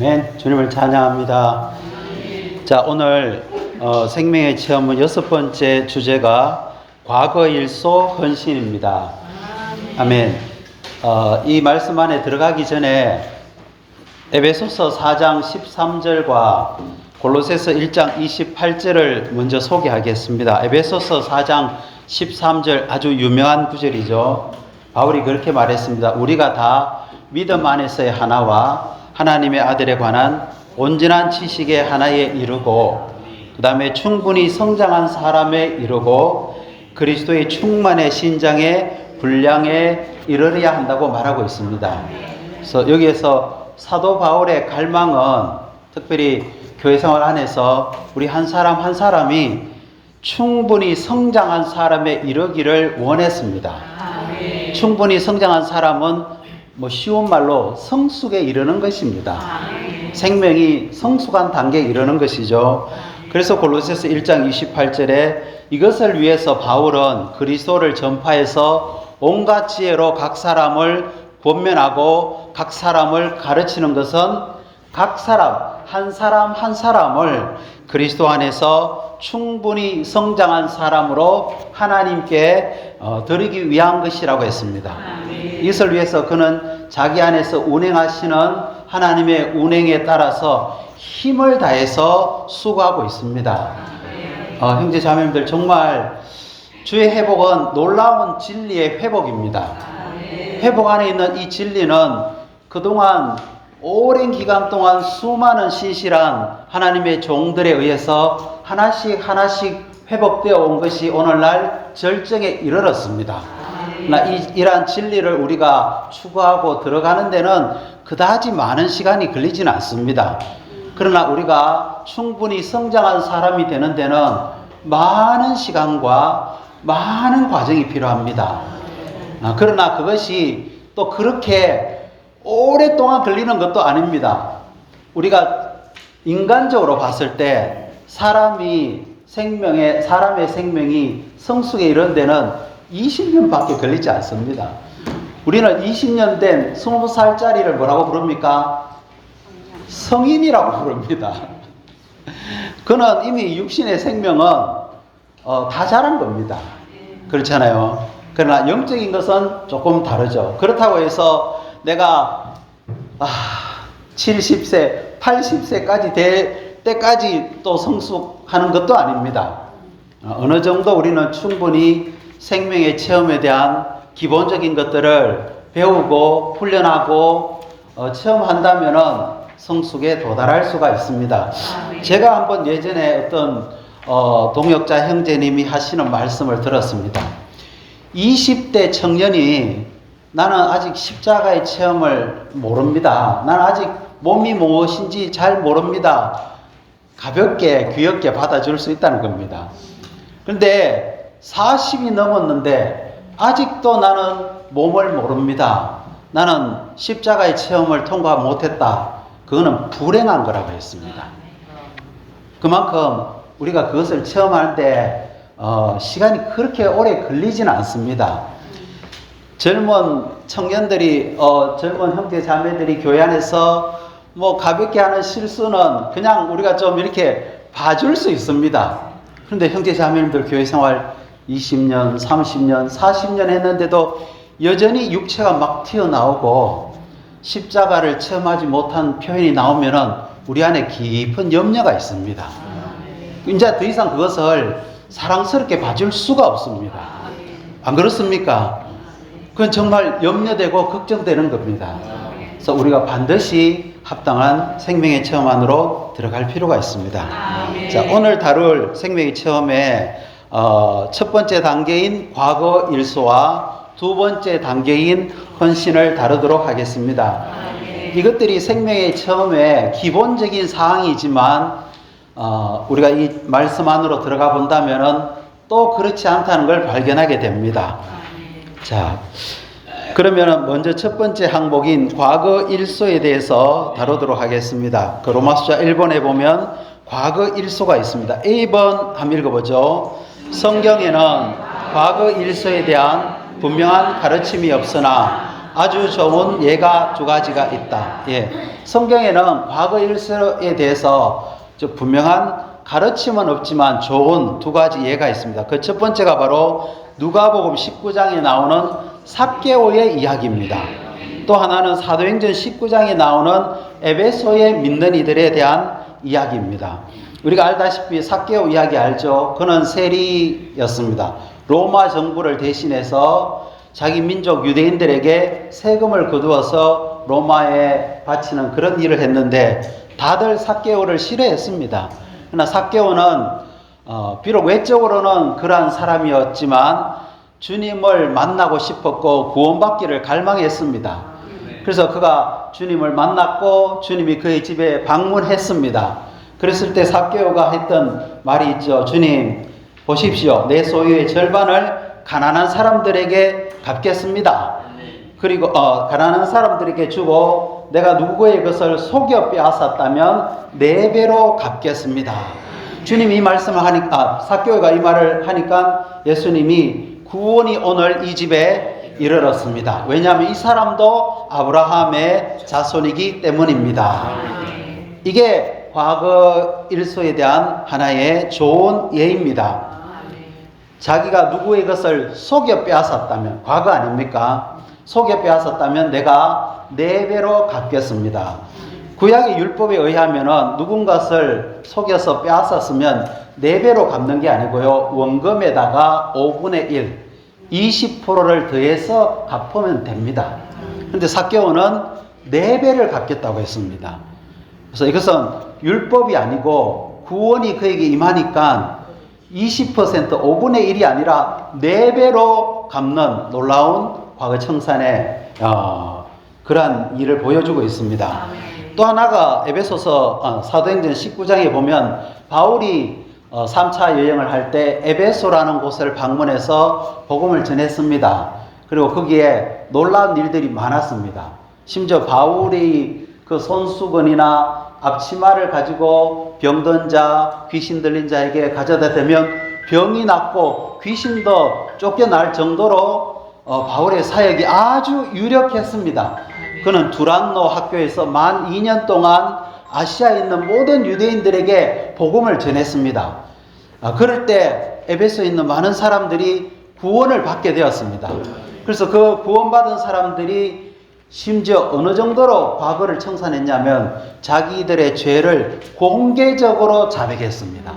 아멘. 주님을 찬양합니다. 자, 오늘 생명의 체험은 6번째 주제가 과거 일소 헌신입니다. 아멘. 이 말씀 안에 들어가기 전에 에베소서 4장 13절과 골로새서 1장 28절을 먼저 소개하겠습니다. 에베소서 4장 13절 아주 유명한 구절이죠. 바울이 그렇게 말했습니다. 우리가 다 믿음 안에서의 하나와 하나님의 아들에 관한 온전한 지식의 하나에 이르고 그 다음에 충분히 성장한 사람에 이르고 그리스도의 충만의 신장의 분량에 이르러야 한다고 말하고 있습니다. 그래서 여기에서 사도 바울의 갈망은 특별히 교회 생활 안에서 우리 한 사람 한 사람이 충분히 성장한 사람에 이르기를 원했습니다. 충분히 성장한 사람은 쉬운 말로 성숙에 이르는 것입니다. 생명이 성숙한 단계에 이르는 것이죠. 그래서 골로새서 1장 28절에 이것을 위해서 바울은 그리스도를 전파해서 온갖 지혜로 각 사람을 권면하고 각 사람을 가르치는 것은 각 사람 한 사람을 그리스도 안에서 충분히 성장한 사람으로 하나님께 드리기 위한 것이라고 했습니다. 이것을 위해서 그는 자기 안에서 운행하시는 하나님의 운행에 따라서 힘을 다해서 수고하고 있습니다. 형제 자매님들, 정말 주의 회복은 놀라운 진리의 회복입니다. 회복 안에 있는 이 진리는 그동안 오랜 기간 동안 수많은 신실한 하나님의 종들에 의해서 하나씩 회복되어 온 것이 오늘날 절정에 이르렀습니다. 이러한 진리를 우리가 추구하고 들어가는 데는 그다지 많은 시간이 걸리지는 않습니다. 그러나 우리가 충분히 성장한 사람이 되는 데는 많은 시간과 많은 과정이 필요합니다. 그러나 그것이 또 그렇게 오랫동안 걸리는 것도 아닙니다. 우리가 인간적으로 봤을 때 사람의 생명이 성숙에 이른 데는 20년밖에 걸리지 않습니다. 우리는 20년 된 20살짜리를 뭐라고 부릅니까? 성인이라고 부릅니다. 그는 이미 육신의 생명은 다 자란 겁니다. 그렇잖아요. 그러나 영적인 것은 조금 다르죠. 그렇다고 해서 내가 70세, 80세까지 될 때까지 또 성숙하는 것도 아닙니다. 어느 정도 우리는 충분히 생명의 체험에 대한 기본적인 것들을 배우고 훈련하고 체험한다면 성숙에 도달할 수가 있습니다. 제가 한번 예전에 어떤 동역자 형제님이 하시는 말씀을 들었습니다. 20대 청년이 나는 아직 십자가의 체험을 모릅니다. 나는 아직 몸이 무엇인지 잘 모릅니다. 가볍게 귀엽게 받아줄 수 있다는 겁니다. 그런데 40이 넘었는데 아직도 나는 몸을 모릅니다. 나는 십자가의 체험을 통과 못했다. 그거는 불행한 거라고 했습니다. 그만큼 우리가 그것을 체험하는데 시간이 그렇게 오래 걸리지는 않습니다. 젊은 청년들이 젊은 형제 자매들이 교회 안에서 가볍게 하는 실수는 그냥 우리가 좀 이렇게 봐줄 수 있습니다. 그런데 형제 자매님들 교회 생활 20년, 30년, 40년 했는데도 여전히 육체가 막 튀어나오고 십자가를 체험하지 못한 표현이 나오면은 우리 안에 깊은 염려가 있습니다. 이제 더 이상 그것을 사랑스럽게 봐줄 수가 없습니다. 안 그렇습니까? 그건 정말 염려되고 걱정되는 겁니다. 그래서 우리가 반드시 합당한 생명의 체험 안으로 들어갈 필요가 있습니다. 자, 오늘 다룰 생명의 체험의 첫 번째 단계인 과거 일소와 두 번째 단계인 헌신을 다루도록 하겠습니다. 이것들이 생명의 체험의 기본적인 사항이지만 우리가 이 말씀 안으로 들어가 본다면은 또 그렇지 않다는 걸 발견하게 됩니다. 자, 그러면 먼저 첫 번째 항목인 과거 일소에 대해서 다루도록 하겠습니다. 그 로마서자 1번에 보면 과거 일소가 있습니다. A번 한번 읽어보죠. 성경에는 과거 일소에 대한 분명한 가르침이 없으나 아주 좋은 예가 두 가지가 있다. 예. 성경에는 과거 일서에 대해서 분명한 가르침은 없지만 좋은 두 가지 예가 있습니다. 그 첫 번째가 바로 누가복음 19장에 나오는 삭개오의 이야기입니다. 또 하나는 사도행전 19장에 나오는 에베소의 믿는 이들에 대한 이야기입니다. 우리가 알다시피 삭개오 이야기 알죠? 그는 세리였습니다. 로마 정부를 대신해서 자기 민족 유대인들에게 세금을 거두어서 로마에 바치는 그런 일을 했는데 다들 삭개오를 싫어했습니다. 그러나 삭개오는 비록 외적으로는 그러한 사람이었지만 주님을 만나고 싶었고 구원받기를 갈망했습니다. 그래서 그가 주님을 만났고 주님이 그의 집에 방문했습니다. 그랬을 때 삭개오가 했던 말이 있죠. 주님 보십시오. 내 소유의 절반을 가난한 사람들에게 갚겠습니다. 그리고 가난한 사람들에게 주고 내가 누구의 것을 속여 빼앗았다면 4배로 갚겠습니다. 주님이 이 말씀을 하니까 삭개오가 이 말을 하니까 예수님이 구원이 오늘 이 집에 이르렀습니다. 왜냐하면 이 사람도 아브라함의 자손이기 때문입니다. 이게 과거 일소에 대한 하나의 좋은 예입니다. 자기가 누구의 것을 속여 빼앗았다면, 과거 아닙니까? 속여 빼앗았다면 내가 4배로 갚겠습니다. 구약의 율법에 의하면 누군가 것을 속여서 빼앗았으면 4배로 갚는 게 아니고요. 원금에다가 5분의 1, 20%를 더해서 갚으면 됩니다. 그런데 삭개오는 4배를 갚겠다고 했습니다. 그래서 이것은 율법이 아니고 구원이 그에게 임하니까 20% 5분의 1이 아니라 4배로 갚는 놀라운 과거 청산의 그러한 일을 보여주고 있습니다. 또 하나가 에베소서 사도행전 19장에 보면 바울이 3차 여행을 할 때 에베소라는 곳을 방문해서 복음을 전했습니다. 그리고 거기에 놀라운 일들이 많았습니다. 심지어 바울이 그 손수건이나 앞치마를 가지고 병든 자, 귀신 들린 자에게 가져다 대면 병이 낫고 귀신도 쫓겨날 정도로 바울의 사역이 아주 유력했습니다. 그는 두란노 학교에서 만 2년 동안 아시아에 있는 모든 유대인들에게 복음을 전했습니다. 그럴 때 에베소에 있는 많은 사람들이 구원을 받게 되었습니다. 그래서 그 구원받은 사람들이 심지어 어느 정도로 과거를 청산했냐면 자기들의 죄를 공개적으로 자백했습니다.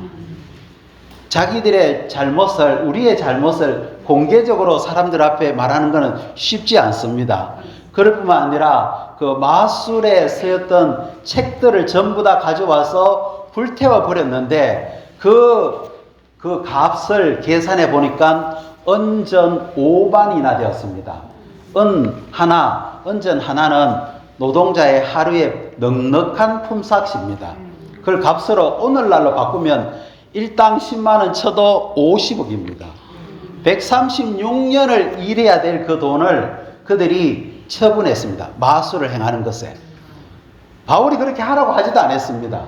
자기들의 잘못을, 우리의 잘못을 공개적으로 사람들 앞에 말하는 것은 쉽지 않습니다. 그럴 뿐만 아니라 그 마술에 쓰였던 책들을 전부 다 가져와서 불태워 버렸는데 그 값을 계산해 보니까 은전 5반이나 되었습니다. 은전 하나는 노동자의 하루의 넉넉한 품삯입니다. 그걸 값으로 오늘날로 바꾸면 일당 10만 원 쳐도 50억입니다. 136년을 일해야 될 그 돈을 그들이 처분했습니다. 마술을 행하는 것에. 바울이 그렇게 하라고 하지도 않았습니다.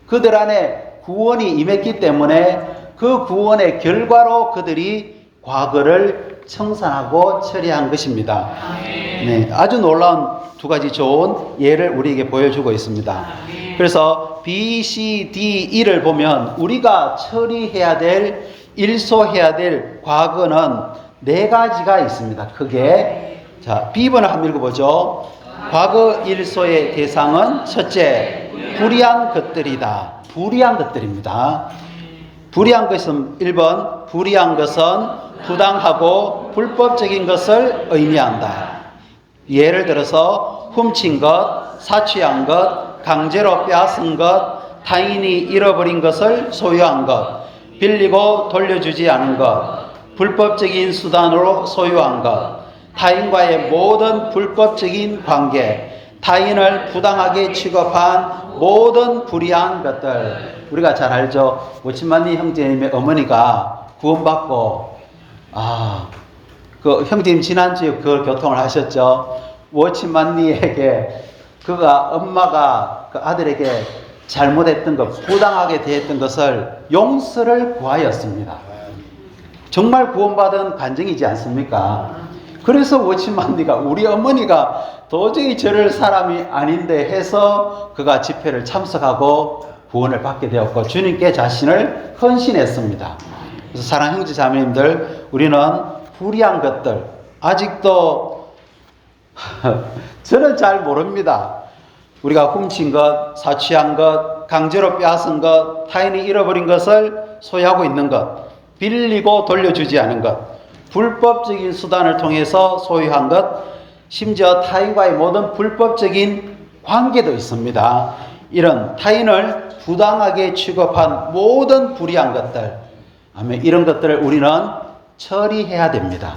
그들 안에 구원이 임했기 때문에 그 구원의 결과로 그들이 과거를 청산하고 처리한 것입니다. 네, 아주 놀라운 두 가지 좋은 예를 우리에게 보여주고 있습니다. 그래서 B, C, D, E를 보면 우리가 처리해야 될, 일소해야 될 과거는 4가지가 있습니다. 크게. 자, B번을 한번 읽어보죠. 과거 일소의 대상은 첫째, 불의한 것들이다. 불의한 것들입니다. 불의한 것은 1번, 불의한 것은 부당하고 불법적인 것을 의미한다. 예를 들어서 훔친 것, 사취한 것, 강제로 빼앗은 것, 타인이 잃어버린 것을 소유한 것, 빌리고 돌려주지 않은 것, 불법적인 수단으로 소유한 것, 타인과의 모든 불법적인 관계, 타인을 부당하게 취급한 모든 불의한 것들. 우리가 잘 알죠. 오치만니 형제님의 어머니가 구원받고 그 형제님 지난주에 그 교통을 하셨죠. 워치만니에게 엄마가 그 아들에게 잘못했던 것, 부당하게 대했던 것을 용서를 구하였습니다. 정말 구원받은 간증이지 않습니까? 그래서 워치만니가 우리 어머니가 도저히 저럴 사람이 아닌데 해서 그가 집회를 참석하고 구원을 받게 되었고 주님께 자신을 헌신했습니다. 그래서 사랑하는 형제 자매님들, 우리는 불의한 것들 아직도 저는 잘 모릅니다. 우리가 훔친 것, 사취한 것, 강제로 빼앗은 것, 타인이 잃어버린 것을 소유하고 있는 것, 빌리고 돌려주지 않은 것, 불법적인 수단을 통해서 소유한 것, 심지어 타인과의 모든 불법적인 관계도 있습니다. 이런 타인을 부당하게 취급한 모든 불의한 것들, 아멘, 이런 것들을 우리는 처리해야 됩니다.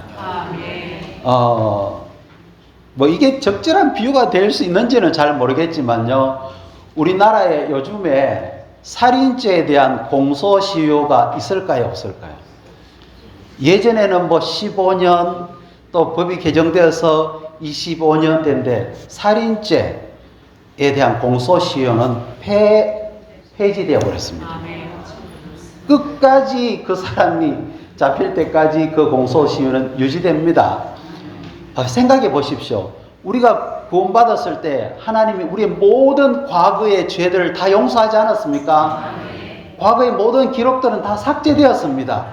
뭐 이게 적절한 비유가 될 수 있는지는 잘 모르겠지만요, 우리나라에 요즘에 살인죄에 대한 공소시효가 있을까요, 없을까요? 예전에는 뭐 15년, 또 법이 개정되어서 25년 된데 살인죄에 대한 공소시효는 폐지되어 버렸습니다. 끝까지 그 사람이 잡힐 때까지 그 공소시효는 유지됩니다. 생각해 보십시오. 우리가 구원받았을 때 하나님이 우리의 모든 과거의 죄들을 다 용서하지 않았습니까? 과거의 모든 기록들은 다 삭제되었습니다.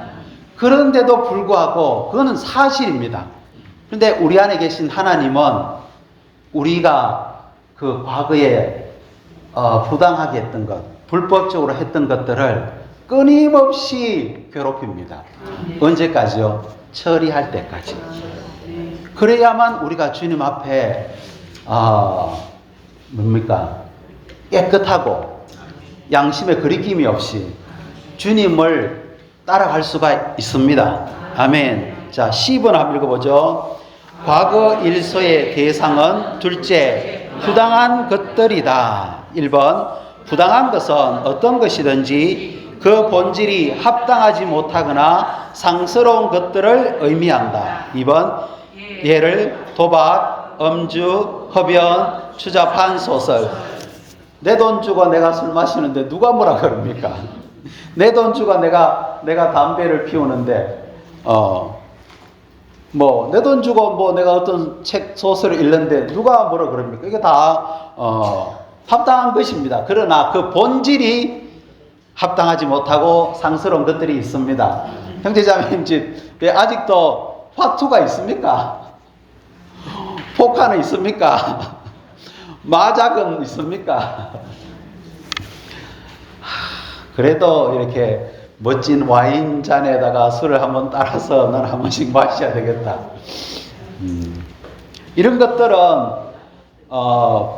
그런데도 불구하고 그거는 사실입니다. 그런데 우리 안에 계신 하나님은 우리가 그 과거에 부당하게 했던 것, 불법적으로 했던 것들을 끊임없이 괴롭힙니다. 언제까지요? 처리할 때까지. 그래야만 우리가 주님 앞에 깨끗하고 양심에 거리낌이 없이 주님을 따라갈 수가 있습니다. 아멘. 자, 10번 한번 읽어보죠. 과거 일소의 대상은 둘째, 부당한 것들이다. 1번, 부당한 것은 어떤 것이든지 그 본질이 합당하지 못하거나 상스러운 것들을 의미한다. 2번, 예를 도박, 음주, 흡연, 추잡한 소설. 내 돈 주고 내가 술 마시는데 누가 뭐라 그럽니까? 내 돈 주고 내가 담배를 피우는데 내 돈 주고 내가 어떤 책 소설을 읽는데 누가 뭐라 그럽니까? 이게 다 합당한 것입니다. 그러나 그 본질이 합당하지 못하고 상스러운 것들이 있습니다. 형제자매님 집에 아직도 화투가 있습니까? 포카는 있습니까? 마작은 있습니까? 그래도 이렇게 멋진 와인 잔에다가 술을 한번 따라서 난 한 번씩 마셔야 되겠다. 이런 것들은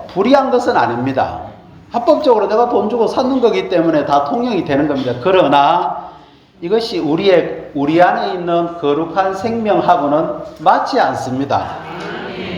불의한 것은 아닙니다. 합법적으로 내가 돈 주고 샀는 거기 때문에 다 통용이 되는 겁니다. 그러나 이것이 우리 안에 있는 거룩한 생명하고는 맞지 않습니다.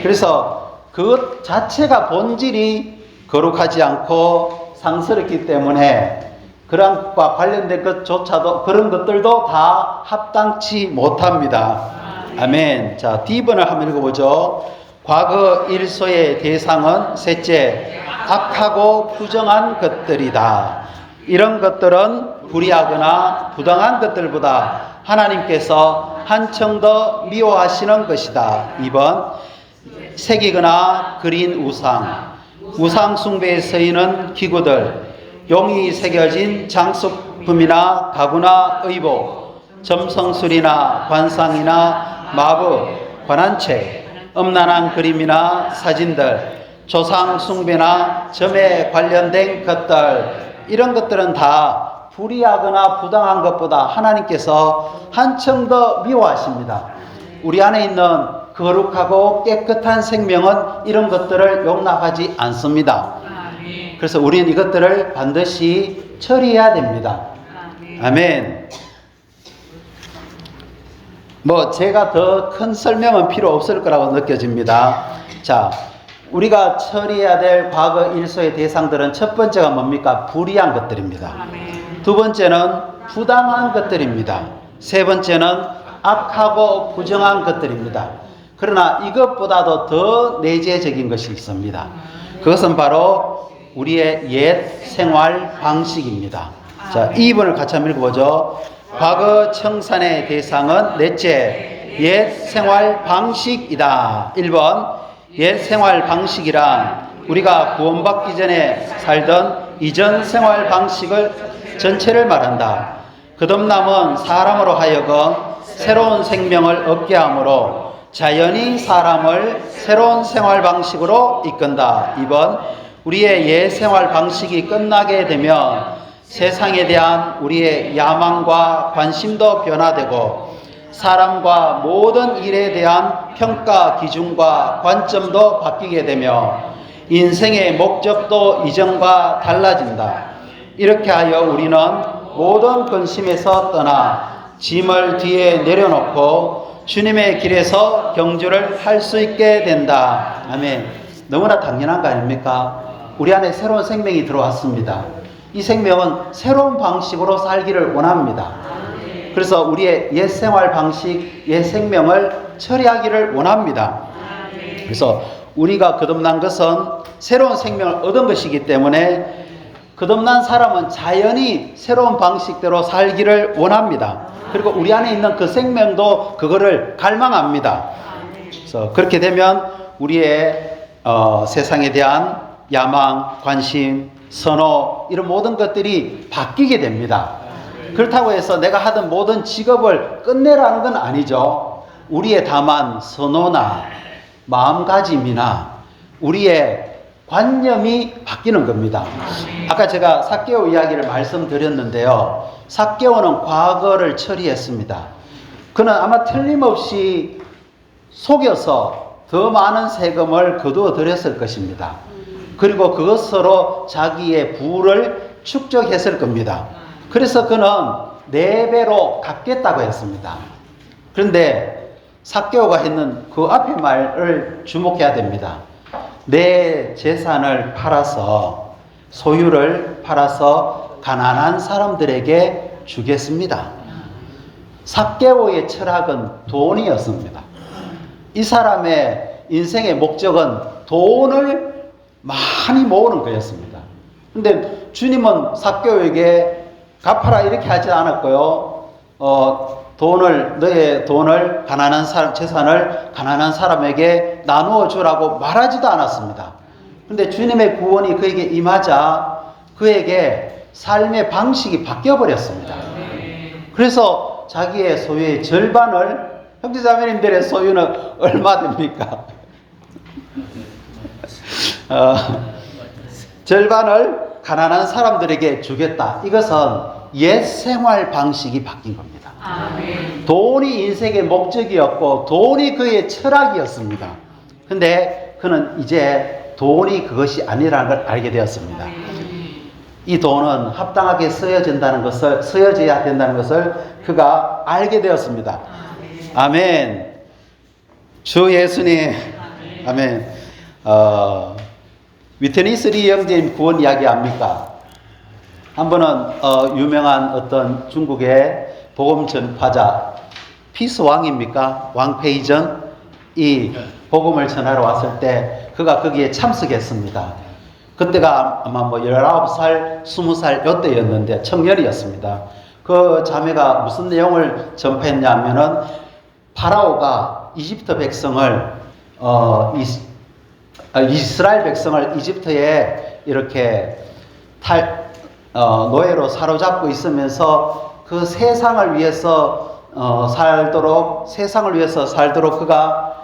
그래서 그것 자체가 본질이 거룩하지 않고 상스럽기 때문에 그런 것과 관련된 것조차도 그런 것들도 다 합당치 못합니다. 아멘. 자, D번을 한번 읽어보죠. 과거 일소의 대상은 셋째, 악하고 부정한 것들이다. 이런 것들은 불의하거나 부당한 것들보다 하나님께서 한층 더 미워하시는 것이다. 2번, 새기거나 그린 우상 숭배에 쓰이는 기구들, 용이 새겨진 장식품이나 가구나 의복, 점성술이나 관상이나 마법, 관한책, 음란한 그림이나 사진들, 조상 숭배나 점에 관련된 것들, 이런 것들은 다 불의하거나 부당한 것보다 하나님께서 한층 더 미워하십니다. 우리 안에 있는 거룩하고 깨끗한 생명은 이런 것들을 용납하지 않습니다. 그래서 우리는 이것들을 반드시 처리해야 됩니다. 아멘. 제가 더 큰 설명은 필요 없을 거라고 느껴집니다. 자, 우리가 처리해야 될 과거 일소의 대상들은 첫 번째가 뭡니까? 불의한 것들입니다. 두 번째는 부당한 것들입니다. 세 번째는 악하고 부정한 것들입니다. 그러나 이것보다도 더 내재적인 것이 있습니다. 그것은 바로 우리의 옛 생활 방식입니다. 자, 2번을 같이 한번 읽어보죠. 과거 청산의 대상은 넷째, 옛 생활 방식이다. 1번 옛 생활 방식이란 우리가 구원받기 전에 살던 이전 생활 방식을 전체를 말한다. 거듭남은 사람으로 하여금 새로운 생명을 얻게 하므로 자연히 사람을 새로운 생활 방식으로 이끈다. 2번 우리의 옛 생활 방식이 끝나게 되면 세상에 대한 우리의 야망과 관심도 변화되고 사람과 모든 일에 대한 평가 기준과 관점도 바뀌게 되며 인생의 목적도 이전과 달라진다. 이렇게 하여 우리는 모든 근심에서 떠나 짐을 뒤에 내려놓고 주님의 길에서 경주를 할 수 있게 된다. 아멘. 너무나 당연한 거 아닙니까? 우리 안에 새로운 생명이 들어왔습니다. 이 생명은 새로운 방식으로 살기를 원합니다. 그래서 우리의 옛 생활 방식, 옛 생명을 처리하기를 원합니다. 그래서 우리가 거듭난 것은 새로운 생명을 얻은 것이기 때문에 거듭난 사람은 자연히 새로운 방식대로 살기를 원합니다. 그리고 우리 안에 있는 그 생명도 그거를 갈망합니다. 그래서 그렇게 되면 우리의 세상에 대한 야망, 관심, 선호 이런 모든 것들이 바뀌게 됩니다. 그렇다고 해서 내가 하던 모든 직업을 끝내라는 건 아니죠. 우리의 다만 선호나 마음가짐이나 우리의 관념이 바뀌는 겁니다. 아까 제가 삭개오 이야기를 말씀드렸는데요. 삭개오는 과거를 처리했습니다. 그는 아마 틀림없이 속여서 더 많은 세금을 거두어 들였을 것입니다. 그리고 그것으로 자기의 부를 축적했을 겁니다. 그래서 그는 4배로 갚겠다고 했습니다. 그런데 삭개오가 했는 그 앞의 말을 주목해야 됩니다. 내 재산을 팔아서 소유를 팔아서 가난한 사람들에게 주겠습니다. 삭개오의 철학은 돈이었습니다. 이 사람의 인생의 목적은 돈을 많이 모으는 거였습니다. 근데 주님은 삭개오에게 갚아라 이렇게 하지 않았고요. 너의 돈을 가난한 사람, 재산을 가난한 사람에게 나누어 주라고 말하지도 않았습니다. 근데 주님의 구원이 그에게 임하자 그에게 삶의 방식이 바뀌어 버렸습니다. 그래서 자기의 소유의 절반을, 형제자매님들의 소유는 얼마 됩니까? 절반을 가난한 사람들에게 주겠다. 이것은 옛 생활 방식이 바뀐 겁니다. 돈이 인생의 목적이었고 돈이 그의 철학이었습니다. 근데 그는 이제 돈이 그것이 아니라는 걸 알게 되었습니다. 이 돈은 합당하게 쓰여져야 된다는 것을 그가 알게 되었습니다. 아멘. 주 예수님. 아멘. 위트니스 리 형제님 구원 이야기 압니까? 한 번은 유명한 어떤 중국의 복음 전파자 피스 왕입니까? 왕페이전 이 복음을 전하러 왔을 때 그가 거기에 참석했습니다. 그때가 아마 19살, 20살 이때였는데 청년이었습니다. 그 자매가 무슨 내용을 전파했냐면은 파라오가 이집트 백성을 이스라엘 백성을 이집트에 이렇게 노예로 사로잡고 있으면서 그 세상을 위해서 살도록 그가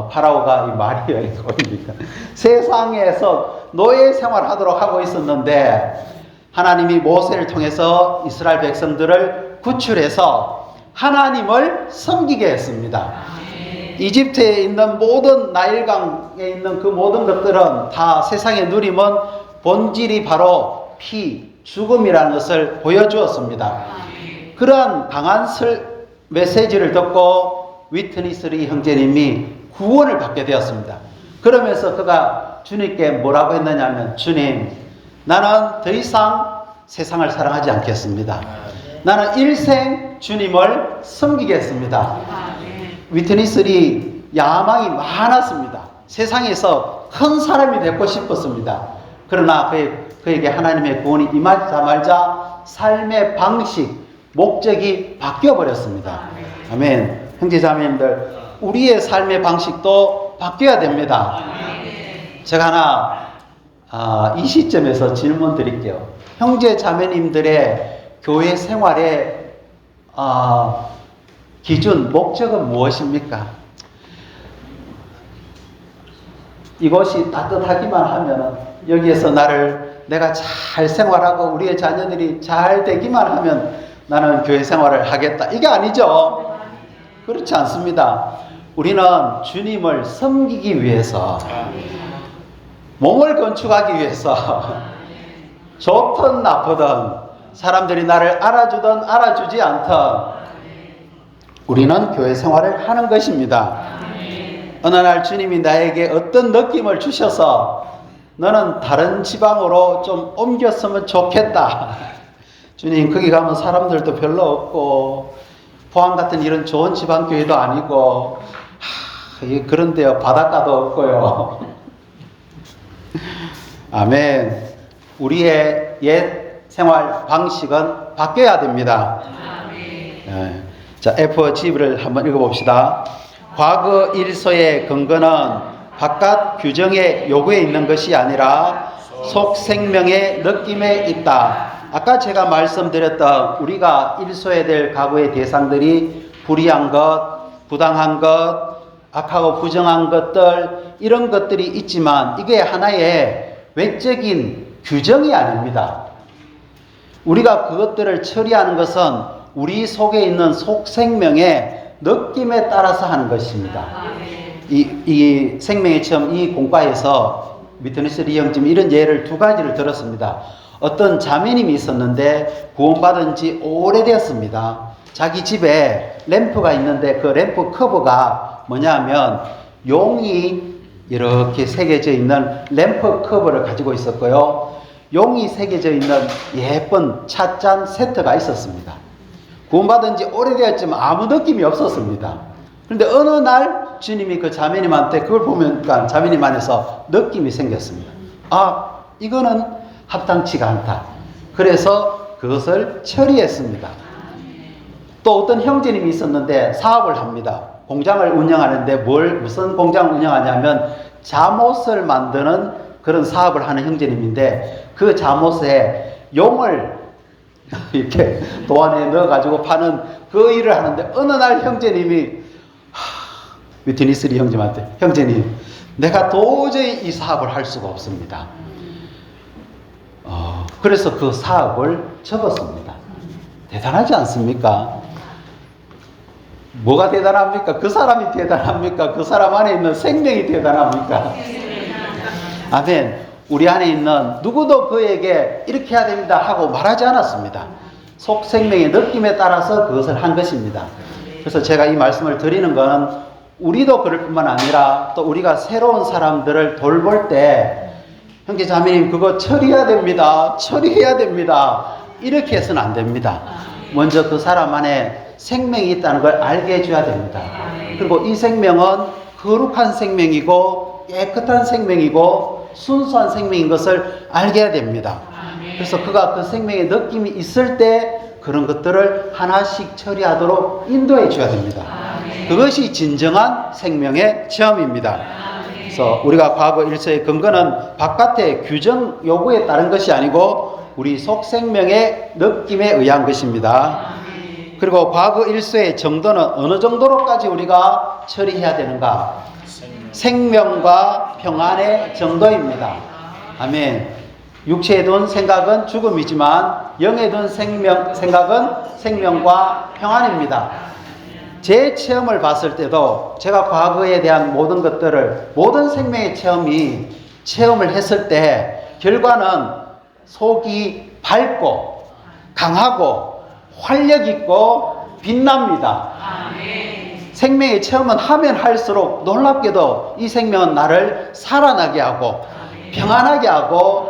파라오가 이 말이에요, 이겁니까? 세상에서 노예 생활하도록 하고 있었는데 하나님이 모세를 통해서 이스라엘 백성들을 구출해서 하나님을 섬기게 했습니다. 이집트에 있는 모든 나일강에 있는 그 모든 것들은 다 세상의 누림은 본질이 바로 죽음이라는 것을 보여주었습니다. 그러한 강한 메시지를 듣고 위트니스 리 형제님이 구원을 받게 되었습니다. 그러면서 그가 주님께 뭐라고 했느냐면, 주님, 나는 더 이상 세상을 사랑하지 않겠습니다. 나는 일생 주님을 섬기겠습니다. 위트니스 리 야망이 많았습니다. 세상에서 큰 사람이 되고 싶었습니다. 그러나 그에게 하나님의 구원이 임하자마자 삶의 방식, 목적이 바뀌어 버렸습니다. 아멘. 형제 자매님들, 우리의 삶의 방식도 바뀌어야 됩니다. 제가 하나 이 시점에서 질문 드릴게요. 형제 자매님들의 교회 생활의 기준, 목적은 무엇입니까? 이것이 따뜻하기만 하면, 여기에서 내가 잘 생활하고 우리의 자녀들이 잘 되기만 하면 나는 교회 생활을 하겠다, 이게 아니죠. 그렇지 않습니다. 우리는 주님을 섬기기 위해서, 몸을 건축하기 위해서, 좋든 나쁘든 사람들이 나를 알아주든 알아주지 않든 우리는 교회 생활을 하는 것입니다. 어느 날 주님이 나에게 어떤 느낌을 주셔서 너는 다른 지방으로 좀 옮겼으면 좋겠다. 주님, 거기 가면 사람들도 별로 없고 포항 같은 이런 좋은 지방교회도 아니고 그런데요, 바닷가도 없고요. 아멘. 우리의 옛 생활 방식은 바뀌어야 됩니다. 네. 자, F.G를 한번 읽어봅시다. 과거 일서의 근거는 바깥 규정의 요구에 있는 것이 아니라 속 생명의 느낌에 있다. 아까 제가 말씀드렸던 우리가 일소해야 될 과거의 대상들이 불의한 것, 부당한 것, 악하고 부정한 것들, 이런 것들이 있지만 이게 하나의 외적인 규정이 아닙니다. 우리가 그것들을 처리하는 것은 우리 속에 있는 속 생명의 느낌에 따라서 하는 것입니다. 이 생명의 체험, 이 공과에서 미트니스 리형님 이런 예를 두 가지를 들었습니다. 어떤 자매님이 있었는데 구원받은 지 오래되었습니다. 자기 집에 램프가 있는데 그 램프 커버가 뭐냐면 용이 이렇게 새겨져 있는 램프 커버를 가지고 있었고요. 용이 새겨져 있는 예쁜 찻잔 세트가 있었습니다. 구원받은 지 오래되었지만 아무 느낌이 없었습니다. 그런데 어느 날 주님이 그 자매님한테 그걸 보니까 자매님 안에서 느낌이 생겼습니다. 이거는 합당치가 않다. 그래서 그것을 처리했습니다. 또 어떤 형제님이 있었는데 사업을 합니다. 공장을 운영하는데 무슨 공장을 운영하냐면 잠옷을 만드는 그런 사업을 하는 형제님인데 그 잠옷에 용을 이렇게 도안에 넣어가지고 파는 그 일을 하는데 어느 날 형제님이 위트니스리 형제한테, 형제님, 내가 도저히 이 사업을 할 수가 없습니다. 그래서 그 사업을 접었습니다. 대단하지 않습니까? 뭐가 대단합니까? 그 사람이 대단합니까? 그 사람 안에 있는 생명이 대단합니까? 아멘. 우리 안에 있는 누구도 그에게 이렇게 해야 됩니다 하고 말하지 않았습니다. 속 생명의 느낌에 따라서 그것을 한 것입니다. 그래서 제가 이 말씀을 드리는 것은 우리도 그럴 뿐만 아니라 또 우리가 새로운 사람들을 돌볼 때 형제 자매님 그거 처리해야 됩니다. 이렇게 해서는 안 됩니다. 먼저 그 사람 안에 생명이 있다는 걸 알게 해줘야 됩니다. 그리고 이 생명은 거룩한 생명이고 깨끗한 생명이고 순수한 생명인 것을 알게 해야 됩니다. 그래서 그가 그 생명의 느낌이 있을 때 그런 것들을 하나씩 처리하도록 인도해 줘야 됩니다. 그것이 진정한 생명의 체험입니다. 그래서 우리가 과거 일서의 근거는 바깥의 규정 요구에 따른 것이 아니고 우리 속 생명의 느낌에 의한 것입니다. 그리고 과거 일서의 정도는 어느 정도로까지 우리가 처리해야 되는가? 생명과 평안의 정도입니다. 아멘. 육체에 둔 생각은 죽음이지만 영에 둔 생각은 생명과 평안입니다. 제 체험을 봤을 때도 제가 과거에 대한 모든 것들을 모든 생명의 체험을 했을 때 결과는 속이 밝고 강하고 활력 있고 빛납니다. 생명의 체험은 하면 할수록 놀랍게도 이 생명은 나를 살아나게 하고 평안하게 하고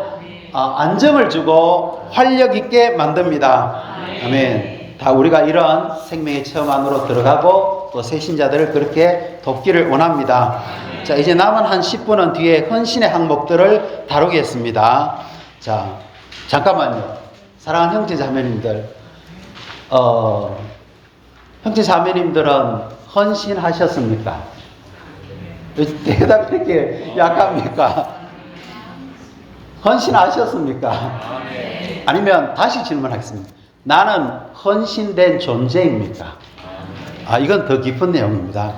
안정을 주고 활력 있게 만듭니다. 아멘. 다 우리가 이런 생명의 체험 안으로 들어가고 또 새신자들을 그렇게 돕기를 원합니다. 자, 이제 남은 한 10분은 뒤에 헌신의 항목들을 다루겠습니다. 자, 잠깐만요. 사랑하는 형제 자매님들, 형제 자매님들은 헌신하셨습니까? 왜 대답이 이렇게 약합니까? 헌신하셨습니까? 아니면 다시 질문하겠습니다. 나는 헌신된 존재입니까? 이건 더 깊은 내용입니다.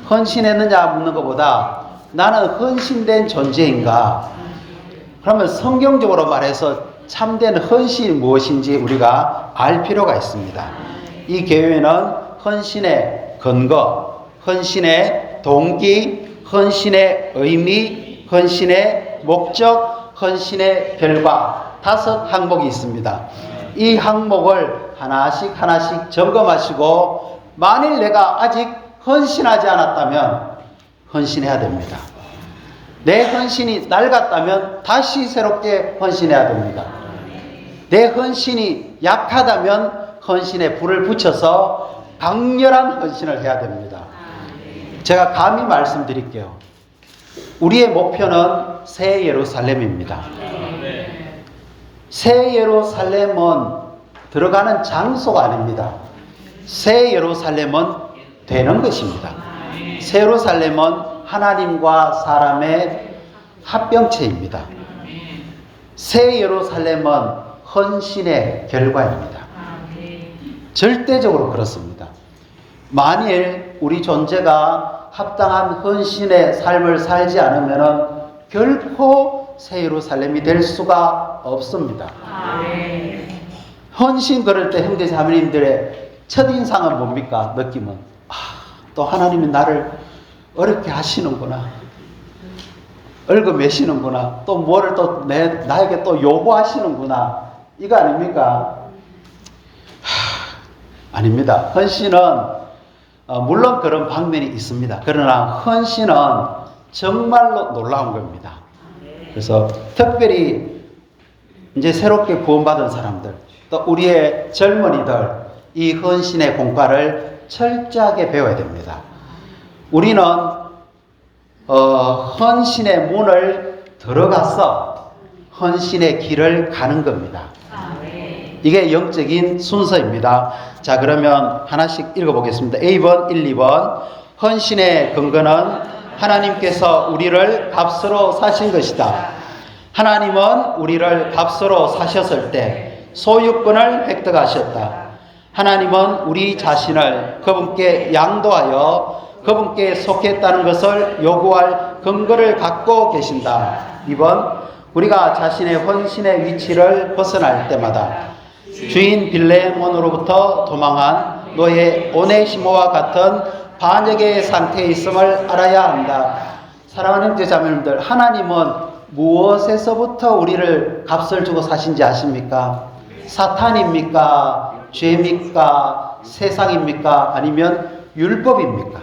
헌신했느냐 묻는 것보다 나는 헌신된 존재인가? 그러면 성경적으로 말해서 참된 헌신이 무엇인지 우리가 알 필요가 있습니다. 이 교회는 헌신의 근거, 헌신의 동기, 헌신의 의미, 헌신의 목적, 헌신의 결과 5 항목이 있습니다. 이 항목을 하나씩 점검하시고 만일 내가 아직 헌신하지 않았다면 헌신해야 됩니다. 내 헌신이 낡았다면 다시 새롭게 헌신해야 됩니다. 내 헌신이 약하다면 헌신에 불을 붙여서 강렬한 헌신을 해야 됩니다. 제가 감히 말씀드릴게요. 우리의 목표는 새 예루살렘입니다. 새 예루살렘은 들어가는 장소가 아닙니다. 새 예루살렘은 되는 것입니다. 새 예루살렘은 하나님과 사람의 합병체입니다. 새 예루살렘은 헌신의 결과입니다. 절대적으로 그렇습니다. 만일 우리 존재가 합당한 헌신의 삶을 살지 않으면 결코 새 예루살렘이 될 수가 없습니다. 헌신 그럴 때 형제 자매님들의 첫인상은 뭡니까? 느낌은 또 하나님이 나를 어렵게 하시는구나, 얽어매시는구나, 또 뭐를 또 나에게 또 요구하시는구나, 이거 아닙니까? 아닙니다. 헌신은 물론 그런 방면이 있습니다. 그러나 헌신은 정말로 놀라운 겁니다. 그래서 특별히 이제 새롭게 구원받은 사람들, 또 우리의 젊은이들, 이 헌신의 공과를 철저하게 배워야 됩니다. 우리는 헌신의 문을 들어가서 헌신의 길을 가는 겁니다. 이게 영적인 순서입니다. 자, 그러면 하나씩 읽어보겠습니다. A번, 1, 2번. 헌신의 근거는 하나님께서 우리를 값으로 사신 것이다. 하나님은 우리를 값으로 사셨을 때 소유권을 획득하셨다. 하나님은 우리 자신을 그분께 양도하여 그분께 속했다는 것을 요구할 근거를 갖고 계신다. 2번, 우리가 자신의 헌신의 위치를 벗어날 때마다 주인 빌레몬으로부터 도망한 노예 오네시모와 같은 반역의 상태에 있음을 알아야 한다. 사랑하는 형제자매님들, 하나님은 무엇에서부터 우리를 값을 주고 사신지 아십니까? 사탄입니까? 죄입니까? 세상입니까? 아니면 율법입니까?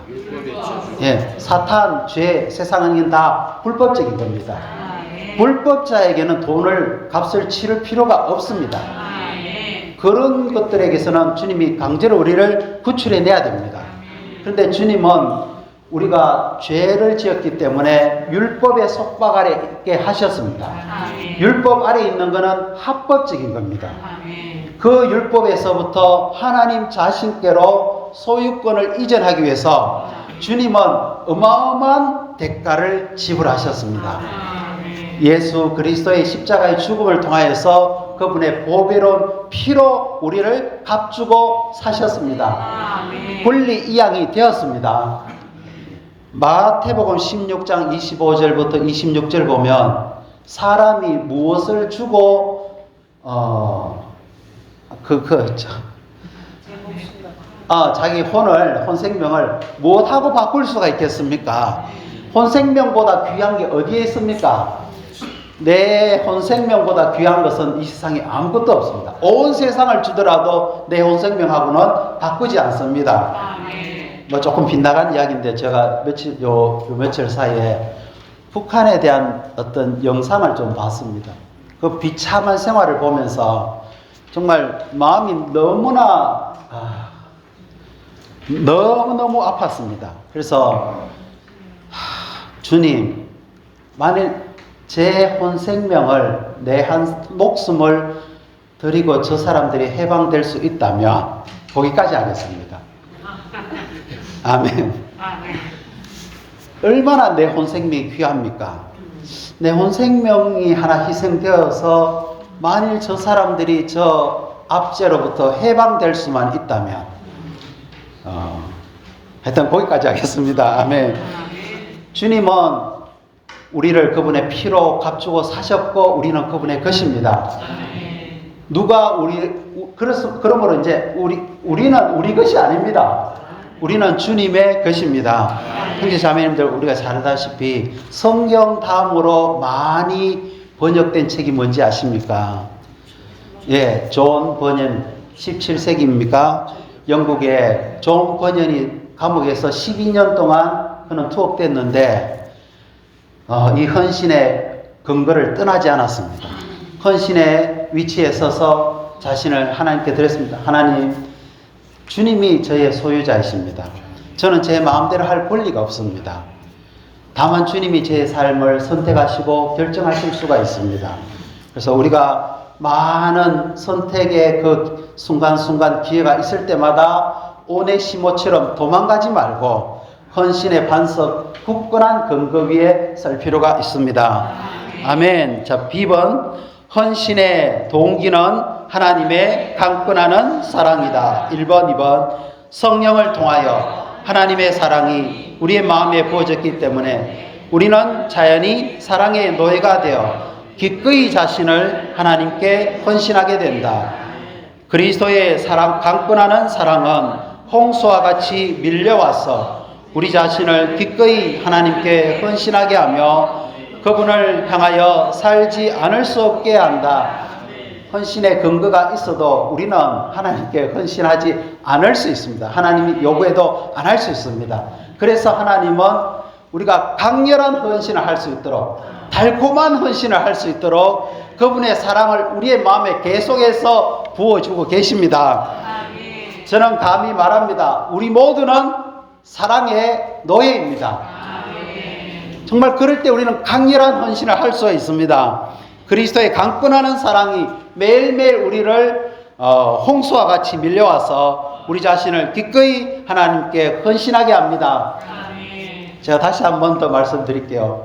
예, 사탄, 죄, 세상은 다 불법적인 겁니다. 불법자에게는 돈을 값을 치를 필요가 없습니다. 그런 것들에게서는 주님이 강제로 우리를 구출해내야 됩니다. 그런데 주님은 우리가 죄를 지었기 때문에 율법의 속박 아래 있게 하셨습니다. 율법 아래 있는 것은 합법적인 겁니다. 그 율법에서부터 하나님 자신께로 소유권을 이전하기 위해서 주님은 어마어마한 대가를 지불하셨습니다. 예수 그리스도의 십자가의 죽음을 통하여서 그분의 보배로운 피로 우리를 값주고 사셨습니다. 분리이양이 되었습니다. 마태복음 16장 25절부터 26절 보면 사람이 무엇을 주고 자기 혼생명을 무엇하고 바꿀 수가 있겠습니까? 혼생명보다 귀한 게 어디에 있습니까? 내 혼생명보다 귀한 것은 이 세상에 아무것도 없습니다. 온 세상을 주더라도 내 혼생명하고는 바꾸지 않습니다. 뭐 조금 빗나간 이야기인데 제가 며칠 사이에 북한에 대한 어떤 영상을 좀 봤습니다. 그 비참한 생활을 보면서 정말 마음이 너무나 너무너무 아팠습니다. 그래서 주님, 만일 제 혼생명을 내 한 목숨을 드리고 저 사람들이 해방될 수 있다면 거기까지 하겠습니다. 아멘. 얼마나 내 혼 생명이 귀합니까? 내 혼 생명이 하나 희생되어서 만일 저 사람들이 저 압제로부터 해방될 수만 있다면, 하여튼 거기까지 하겠습니다. 아멘. 주님은 우리를 그분의 피로 값주고 사셨고 우리는 그분의 것입니다. 누가 그러므로 이제 우리는 우리 것이 아닙니다. 우리는 주님의 것입니다. 형제 자매님들, 우리가 잘 알다시피 성경 다음으로 많이 번역된 책이 뭔지 아십니까? 예, 존 번연 17세기입니까? 영국의 존 번연이 감옥에서 12년 동안 그는 투옥됐는데 이 헌신의 근거를 떠나지 않았습니다. 헌신의 위치에 서서 자신을 하나님께 드렸습니다. 하나님, 주님이 저의 소유자이십니다. 저는 제 마음대로 할 권리가 없습니다. 다만 주님이 제 삶을 선택하시고 결정하실 수가 있습니다. 그래서 우리가 많은 선택의 그 순간순간 기회가 있을 때마다 오네시모처럼 도망가지 말고 헌신의 반석, 굳건한 근거 위에 설 필요가 있습니다. 아멘. 자, B번 헌신의 동기는 하나님의 강권하는 사랑이다. 1번, 2번 성령을 통하여 하나님의 사랑이 우리의 마음에 부어졌기 때문에 우리는 자연히 사랑의 노예가 되어 기꺼이 자신을 하나님께 헌신하게 된다. 그리스도의 사랑, 강권하는 사랑은 홍수와 같이 밀려와서 우리 자신을 기꺼이 하나님께 헌신하게 하며 그분을 향하여 살지 않을 수 없게 한다. 헌신의 근거가 있어도 우리는 하나님께 헌신하지 않을 수 있습니다. 하나님이 요구해도 안 할 수 있습니다. 그래서 하나님은 우리가 강렬한 헌신을 할 수 있도록, 달콤한 헌신을 할 수 있도록 그분의 사랑을 우리의 마음에 계속해서 부어주고 계십니다. 저는 감히 말합니다. 우리 모두는 사랑의 노예입니다. 정말 그럴 때 우리는 강렬한 헌신을 할 수 있습니다. 그리스도의 강권하는 사랑이 매일매일 우리를 홍수와 같이 밀려와서 우리 자신을 기꺼이 하나님께 헌신하게 합니다. 제가 다시 한 번 더 말씀드릴게요.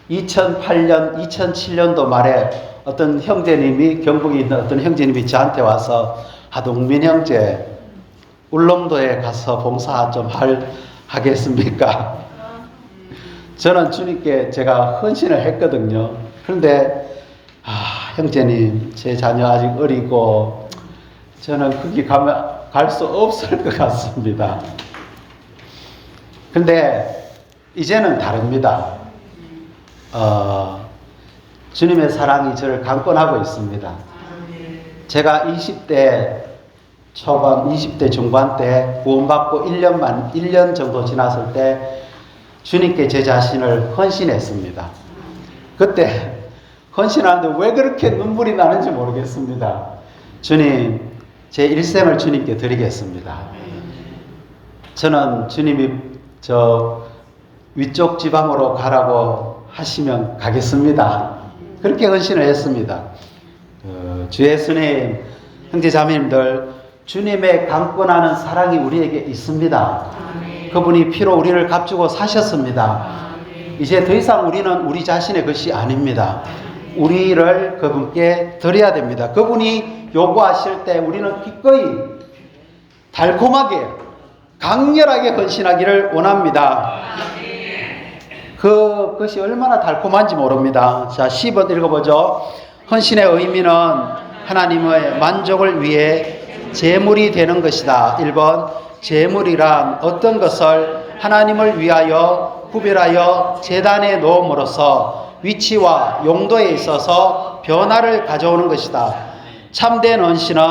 2008년, 2007년도 말에 어떤 형제님이, 경북에 있는 어떤 형제님이 저한테 와서 하동민 형제, 울릉도에 가서 봉사 좀 하겠습니까? 저는 주님께 제가 헌신을 했거든요. 그런데 형제님, 제 자녀 아직 어리고 저는 거기 가면 갈 수 없을 것 같습니다. 근데 이제는 다릅니다. 주님의 사랑이 저를 강권하고 있습니다. 제가 20대 초반, 20대 중반 때 구원받고 1년 정도 지났을 때 주님께 제 자신을 헌신했습니다. 그때 헌신하는데 왜 그렇게 눈물이 나는지 모르겠습니다. 주님, 제 일생을 주님께 드리겠습니다. 저는 주님이 저 위쪽 지방으로 가라고 하시면 가겠습니다. 그렇게 헌신을 했습니다. 주 예수님, 형제 자매님들, 주님의 강권하는 사랑이 우리에게 있습니다. 그분이 피로 우리를 값주고 사셨습니다. 이제 더 이상 우리는 우리 자신의 것이 아닙니다. 우리를 그분께 드려야 됩니다. 그분이 요구하실 때 우리는 기꺼이 달콤하게 강렬하게 헌신하기를 원합니다. 그것이 얼마나 달콤한지 모릅니다. 자, 10번 읽어보죠. 헌신의 의미는 하나님의 만족을 위해 제물이 되는 것이다. 1번 제물이란 어떤 것을 하나님을 위하여 구별하여 제단에 놓음으로써 위치와 용도에 있어서 변화를 가져오는 것이다. 참된 헌신은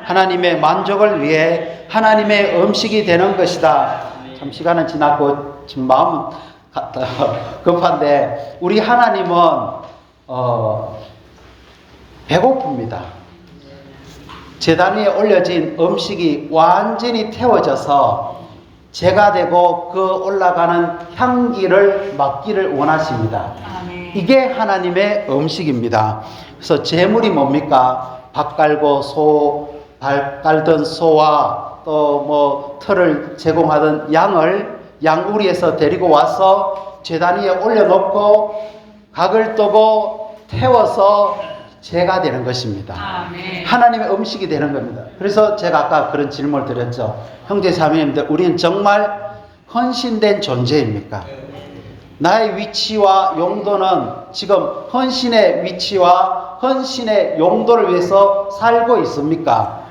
하나님의 만족을 위해 하나님의 음식이 되는 것이다. 참 시간은 지났고 지금 마음은 급한데 우리 하나님은 배고픕니다. 제단 위에 올려진 음식이 완전히 태워져서 제가 되고 그 올라가는 향기를 맡기를 원하십니다. 이게 하나님의 음식입니다. 그래서 제물이 뭡니까? 밥 깔고 발 깔던 소와 또 뭐 털을 제공하던 양을 양우리에서 데리고 와서 제단 위에 올려놓고 각을 뜨고 태워서 제가 되는 것입니다. 아멘. 하나님의 음식이 되는 겁니다. 그래서 제가 아까 그런 질문을 드렸죠. 형제 자매님들, 우리는 정말 헌신된 존재입니까? 나의 위치와 용도는 지금 헌신의 위치와 헌신의 용도를 위해서 살고 있습니까?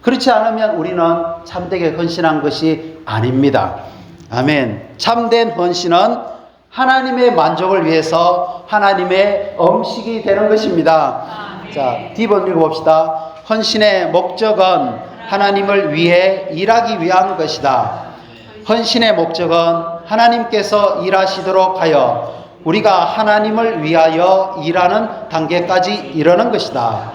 그렇지 않으면 우리는 참되게 헌신한 것이 아닙니다. 아멘. 참된 헌신은 하나님의 만족을 위해서 하나님의 음식이 되는 것입니다. 자, D번 읽어봅시다. 헌신의 목적은 하나님을 위해 일하기 위한 것이다. 헌신의 목적은 하나님께서 일하시도록 하여 우리가 하나님을 위하여 일하는 단계까지 이르는 것이다.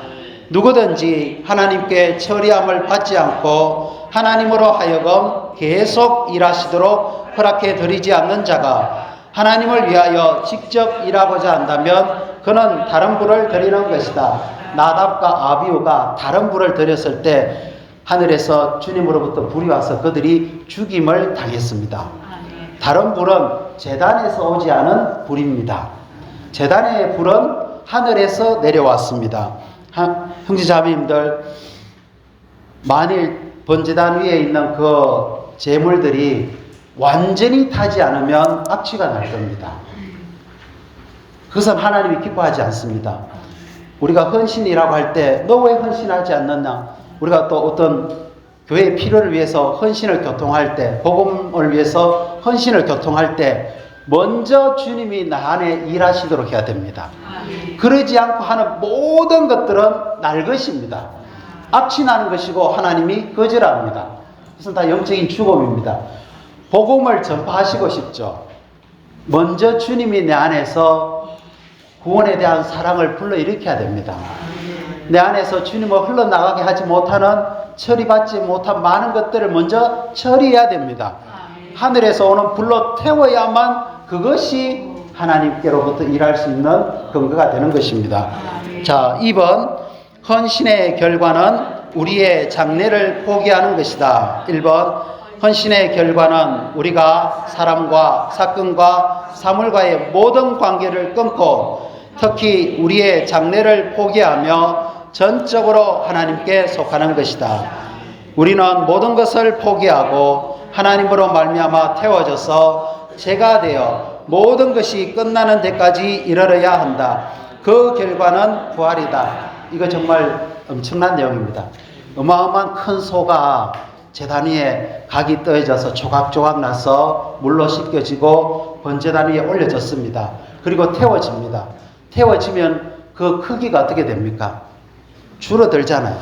누구든지 하나님께 처리함을 받지 않고 하나님으로 하여금 계속 일하시도록 허락해 드리지 않는 자가 하나님을 위하여 직접 일하고자 한다면 그는 다른 불을 드리는 것이다. 나답과 아비후가 다른 불을 드렸을 때 하늘에서 주님으로부터 불이 와서 그들이 죽임을 당했습니다. 다른 불은 제단에서 오지 않은 불입니다. 제단의 불은 하늘에서 내려왔습니다. 형제자매님들, 만일 번제단 위에 있는 그 제물들이 완전히 타지 않으면 악취가 날 겁니다. 그것은 하나님이 기뻐하지 않습니다. 우리가 헌신이라고 할 때 너 왜 헌신하지 않느냐? 우리가 또 어떤 교회의 필요를 위해서 헌신을 교통할 때, 복음을 위해서 헌신을 교통할 때 먼저 주님이 나 안에 일하시도록 해야 됩니다. 그러지 않고 하는 모든 것들은 날 것입니다. 악취 나는 것이고 하나님이 거절합니다. 그것은 다 영적인 죽음입니다. 복음을 전파하시고 싶죠. 먼저 주님이 내 안에서 구원에 대한 사랑을 불러일으켜야 됩니다. 내 안에서 주님을 흘러나가게 하지 못하는, 처리받지 못한 많은 것들을 먼저 처리해야 됩니다. 하늘에서 오는 불로 태워야만 그것이 하나님께로부터 일할 수 있는 근거가 되는 것입니다. 자, 2번, 헌신의 결과는 우리의 장래를 포기하는 것이다. 1번, 헌신의 결과는 우리가 사람과 사건과 사물과의 모든 관계를 끊고 특히 우리의 장래를 포기하며 전적으로 하나님께 속하는 것이다. 우리는 모든 것을 포기하고 하나님으로 말미암아 태워져서 제가 되어 모든 것이 끝나는 데까지 이르러야 한다. 그 결과는 부활이다. 이거 정말 엄청난 내용입니다. 어마어마한 큰 소가 제단 위에 각이 떠져서 조각조각 나서 물로 씻겨지고 번제단 위에 올려졌습니다. 그리고 태워집니다. 태워지면 그 크기가 어떻게 됩니까? 줄어들잖아요.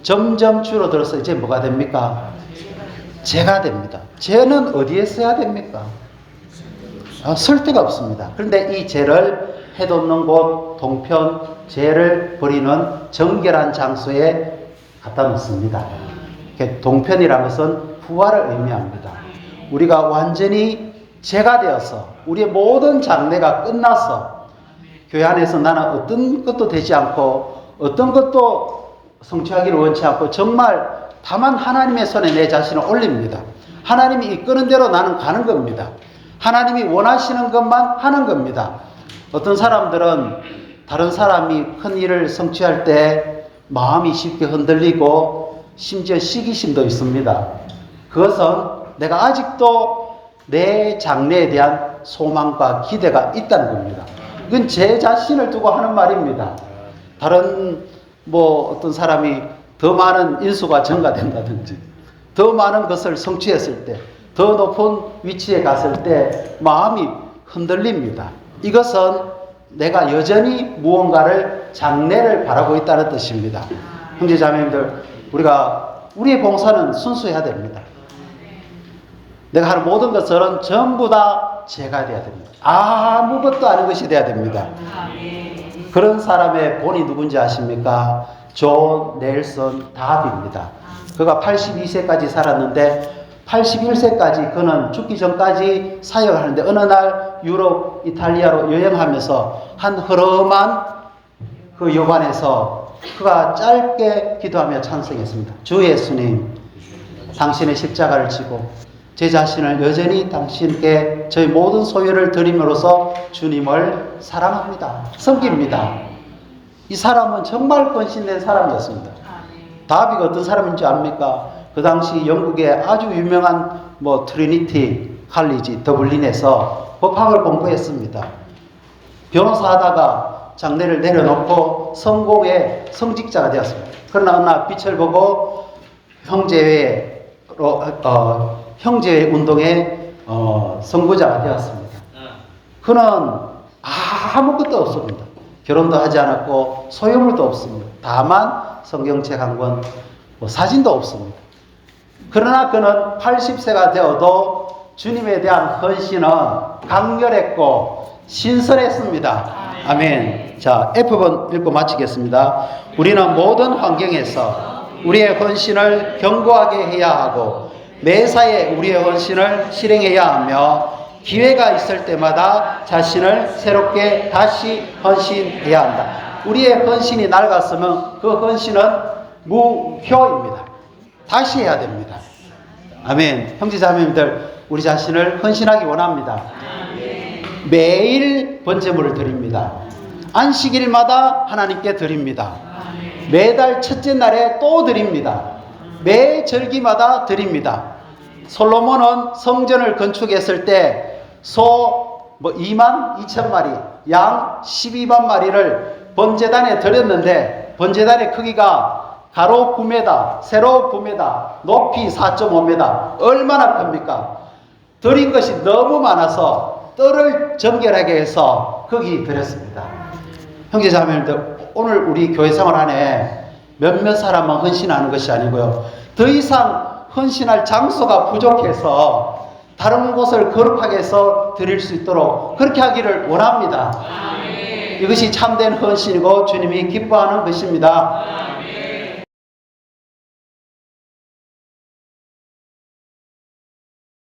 점점 줄어들어서 이제 뭐가 됩니까? 재가 됩니다. 재는 어디에 써야 됩니까? 쓸 데가 없습니다. 그런데 이 재를 해돋는 곳 동편, 재를 버리는 정결한 장소에 갖다 놓습니다. 동편이라는 것은 부활을 의미합니다. 우리가 완전히 재가 되어서 우리의 모든 장래가 끝나서 교회 안에서 나는 어떤 것도 되지 않고 어떤 것도 성취하기를 원치 않고 정말 다만 하나님의 손에 내 자신을 올립니다. 하나님이 이끄는 대로 나는 가는 겁니다. 하나님이 원하시는 것만 하는 겁니다. 어떤 사람들은 다른 사람이 큰 일을 성취할 때 마음이 쉽게 흔들리고 심지어 시기심도 있습니다. 그것은 내가 아직도 내 장래에 대한 소망과 기대가 있다는 겁니다. 이건 제 자신을 두고 하는 말입니다. 다른 어떤 사람이 더 많은 인수가 증가된다든지 더 많은 것을 성취했을 때, 더 높은 위치에 갔을 때 마음이 흔들립니다. 이것은 내가 여전히 무언가를 장래를 바라고 있다는 뜻입니다. 형제 자매님들, 우리의 봉사는 순수해야 됩니다. 내가 하는 모든 것은 전부 다 제가 돼야 됩니다. 아무것도 아닌 것이 돼야 됩니다. 그런 사람의 본이 누군지 아십니까? 존 넬슨 다비입니다. 그가 82세까지 살았는데 81세까지 그는 죽기 전까지 사역을 하는데 어느 날 유럽, 이탈리아로 여행하면서 한 흐름한 그 요반에서 그가 짧게 기도하며 찬송했습니다. 주 예수님, 당신의 십자가를 지고 제 자신을 여전히 당신께 저희 모든 소유를 드림으로써 주님을 사랑합니다. 섬깁니다. 이 사람은 정말 헌신된 사람이었습니다. 다비가 어떤 사람인지 압니까? 그 당시 영국의 아주 유명한 트리니티 칼리지 더블린에서 법학을 공부했습니다. 변호사 하다가 장래를 내려놓고 성공의 성직자가 되었습니다. 그러나 어느 날 빛을 보고 형제회 운동의 선구자가 되었습니다. 그는 아무것도 없습니다. 결혼도 하지 않았고 소유물도 없습니다. 다만 성경책 한 권, 사진도 없습니다. 그러나 그는 80세가 되어도 주님에 대한 헌신은 강렬했고 신선했습니다. 아멘. 자, F번 읽고 마치겠습니다. 우리는 모든 환경에서 우리의 헌신을 견고하게 해야 하고 매사에 우리의 헌신을 실행해야 하며 기회가 있을 때마다 자신을 새롭게 다시 헌신해야 한다. 우리의 헌신이 낡았으면 그 헌신은 무효입니다. 다시 해야 됩니다. 아멘. 형제자매님들, 우리 자신을 헌신하기 원합니다. 매일 번제물을 드립니다. 안식일마다 하나님께 드립니다. 매달 첫째 날에 또 드립니다. 매 절기마다 드립니다. 솔로몬은 성전을 건축했을 때 소 22,000마리, 양 12만 마리를 번제단에 드렸는데 번제단의 크기가 가로 9m, 세로 9m, 높이 4.5m. 얼마나 큽니까? 드린 것이 너무 많아서 뜰을 정결하게 해서 거기 드렸습니다. 형제자매님들, 오늘 우리 교회 생활 안에 몇몇 사람만 헌신하는 것이 아니고요. 더 이상 헌신할 장소가 부족해서 다른 곳을 거룩하게 해서 드릴 수 있도록 그렇게 하기를 원합니다. 이것이 참된 헌신이고 주님이 기뻐하는 것입니다.